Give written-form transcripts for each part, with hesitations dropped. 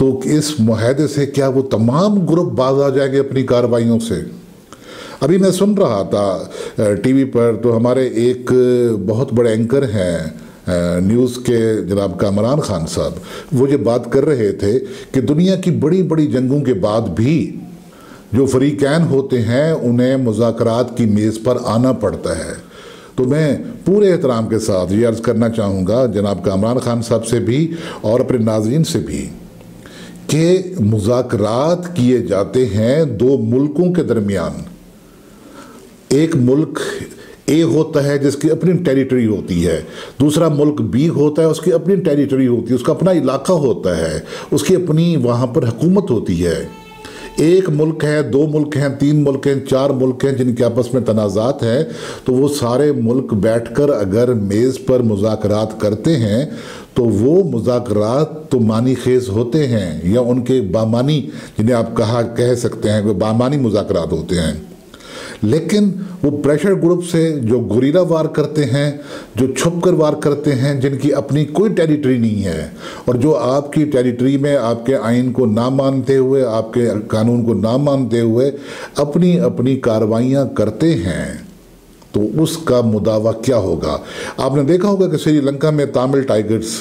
تو اس معاہدے سے کیا وہ تمام گروپ باز آ جائیں گے اپنی کارروائیوں سے؟ ابھی میں سن رہا تھا ٹی وی پر، تو ہمارے ایک بہت بڑے اینکر ہیں نیوز کے جناب کامران خان صاحب، وہ یہ بات کر رہے تھے کہ دنیا کی بڑی بڑی جنگوں کے بعد بھی جو فریقین ہوتے ہیں انہیں مذاکرات کی میز پر آنا پڑتا ہے۔ تو میں پورے احترام کے ساتھ یہ عرض کرنا چاہوں گا جناب کامران خان صاحب سے بھی اور اپنے ناظرین سے بھی کہ مذاکرات کیے جاتے ہیں دو ملکوں کے درمیان۔ ایک ملک اے ہوتا ہے جس کی اپنی ٹیریٹری ہوتی ہے، دوسرا ملک بی ہوتا ہے اس کی اپنی ٹیریٹری ہوتی ہے، اس کا اپنا علاقہ ہوتا ہے، اس کی اپنی وہاں پر حکومت ہوتی ہے۔ ایک ملک ہے، دو ملک ہیں، تین ملک ہیں، چار ملک ہیں جن کے آپس میں تنازعات ہیں، تو وہ سارے ملک بیٹھ کر اگر میز پر مذاکرات کرتے ہیں تو وہ مذاکرات تو معنی خیز ہوتے ہیں، یا ان کے بامانی جنہیں آپ کہہ سکتے ہیں کہ بامانی مذاکرات ہوتے ہیں۔ لیکن وہ پریشر گروپ سے جو گوریلا وار کرتے ہیں، جو چھپ کر وار کرتے ہیں، جن کی اپنی کوئی ٹیریٹری نہیں ہے، اور جو آپ کی ٹیریٹری میں آپ کے آئین کو نہ مانتے ہوئے، آپ کے قانون کو نہ مانتے ہوئے اپنی اپنی کارروائیاں کرتے ہیں، تو اس کا مداوع کیا ہوگا؟ آپ نے دیکھا ہوگا کہ سری لنکا میں تامل ٹائگرز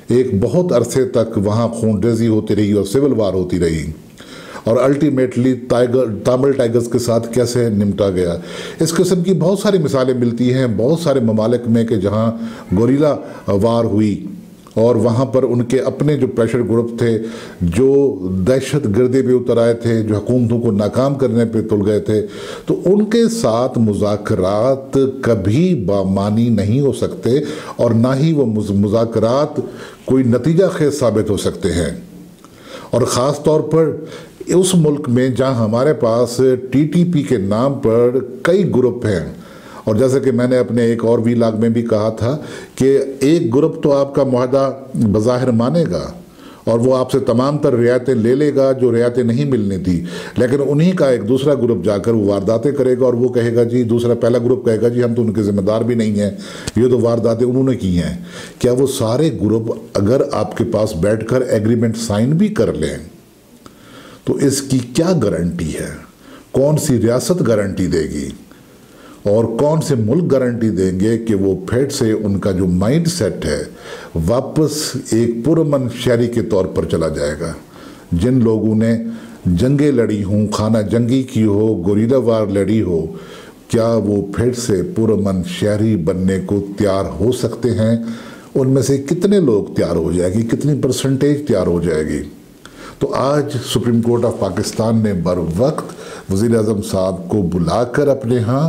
ایک بہت عرصے تک وہاں خون ریزی ہوتی رہی اور سول وار ہوتی رہی، اور الٹیمیٹلی تامل ٹائگرز کے ساتھ کیسے نمٹا گیا۔ اس قسم کی بہت ساری مثالیں ملتی ہیں بہت سارے ممالک میں کہ جہاں گوریلا وار ہوئی، اور وہاں پر ان کے اپنے جو پریشر گروپ تھے، جو دہشت گردی پہ اتر آئے تھے، جو حکومتوں کو ناکام کرنے پہ تل گئے تھے، تو ان کے ساتھ مذاکرات کبھی بامانی نہیں ہو سکتے، اور نہ ہی وہ مذاکرات کوئی نتیجہ خیز ثابت ہو سکتے ہیں۔ اور خاص طور پر اس ملک میں جہاں ہمارے پاس ٹی ٹی پی کے نام پر کئی گروپ ہیں، اور جیسے کہ میں نے اپنے ایک اور ویلاگ میں بھی کہا تھا کہ ایک گروپ تو آپ کا معاہدہ بظاہر مانے گا اور وہ آپ سے تمام تر رعایتیں لے لے گا جو رعایتیں نہیں ملنی تھی، لیکن انہی کا ایک دوسرا گروپ جا کر وہ وارداتیں کرے گا، اور وہ کہے گا جی، پہلا گروپ کہے گا جی ہم تو ان کے ذمہ دار بھی نہیں ہیں، یہ تو وارداتیں انہوں نے کی ہیں۔ کیا وہ سارے گروپ اگر آپ کے پاس بیٹھ کر ایگریمنٹ سائن بھی کر لیں تو اس کی کیا گارنٹی ہے؟ کون سی ریاست گارنٹی دے گی اور کون سے ملک گارنٹی دیں گے کہ وہ پھر سے ان کا جو مائنڈ سیٹ ہے واپس ایک پرامن شہری کے طور پر چلا جائے گا؟ جن لوگوں نے جنگیں لڑی ہوں، خانہ جنگی کی ہو، گوریلا وار لڑی ہو، کیا وہ پھر سے پرامن شہری بننے کو تیار ہو سکتے ہیں؟ ان میں سے کتنے لوگ تیار ہو جائے گی، کتنی پرسنٹیج تیار ہو جائے گی؟ تو آج سپریم کورٹ آف پاکستان نے بر وقت وزیر اعظم صاحب کو بلا کر اپنے ہاں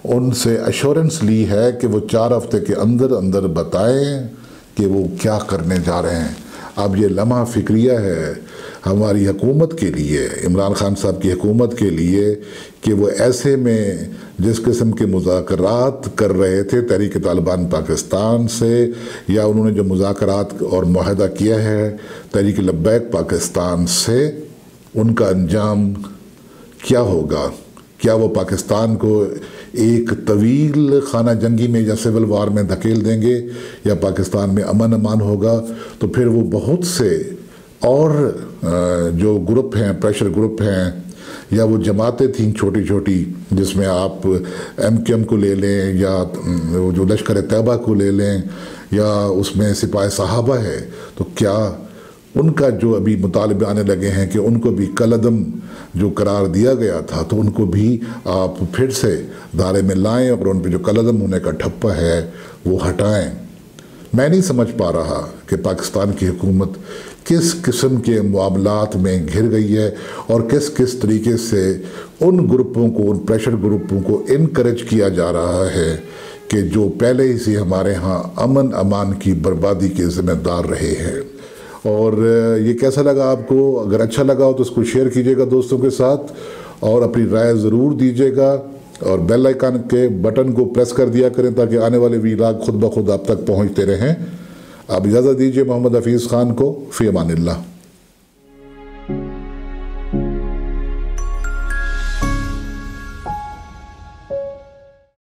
ان سے ایشورنس لی ہے کہ وہ 4 ہفتے کے اندر اندر بتائیں کہ وہ کیا کرنے جا رہے ہیں۔ اب یہ لمحہ فکریہ ہے ہماری حکومت کے لیے، عمران خان صاحب کی حکومت کے لیے، کہ وہ ایسے میں جس قسم کے مذاکرات کر رہے تھے تحریک طالبان پاکستان سے، یا انہوں نے جو مذاکرات اور معاہدہ کیا ہے تحریک لبیک پاکستان سے، ان کا انجام کیا ہوگا؟ کیا وہ پاکستان کو ایک طویل خانہ جنگی میں یا سول وار میں دھکیل دیں گے، یا پاکستان میں امن امان ہوگا؟ تو پھر وہ بہت سے اور جو گروپ ہیں، پریشر گروپ ہیں، یا وہ جماعتیں تھیں چھوٹی چھوٹی، جس میں آپ ایم کیو ایم کو لے لیں، یا جو لشکر طیبہ کو لے لیں، یا اس میں سپاہ صحابہ ہے، تو کیا ان کا جو ابھی مطالبے آنے لگے ہیں کہ ان کو بھی کالعدم جو قرار دیا گیا تھا، تو ان کو بھی آپ پھر سے دھارے میں لائیں اور ان پہ جو کالعدم ہونے کا ٹھپہ ہے وہ ہٹائیں؟ میں نہیں سمجھ پا رہا کہ پاکستان کی حکومت کس قسم کے معاملات میں گھر گئی ہے، اور کس طریقے سے ان گروپوں کو، ان پریشر گروپوں کو انکریج کیا جا رہا ہے کہ جو پہلے ہی سے ہمارے ہاں امن امان کی بربادی کے ذمہ دار رہے ہیں۔ اور یہ کیسا لگا آپ کو؟ اگر اچھا لگا ہو تو اس کو شیئر کیجئے گا دوستوں کے ساتھ، اور اپنی رائے ضرور دیجئے گا، اور بیل آئیکن کے بٹن کو پریس کر دیا کریں تاکہ آنے والے ویلاگ خود بخود آپ تک پہنچتے رہیں۔ اب اجازت دیجئے محمد حفیظ خان کو، فی امان اللہ۔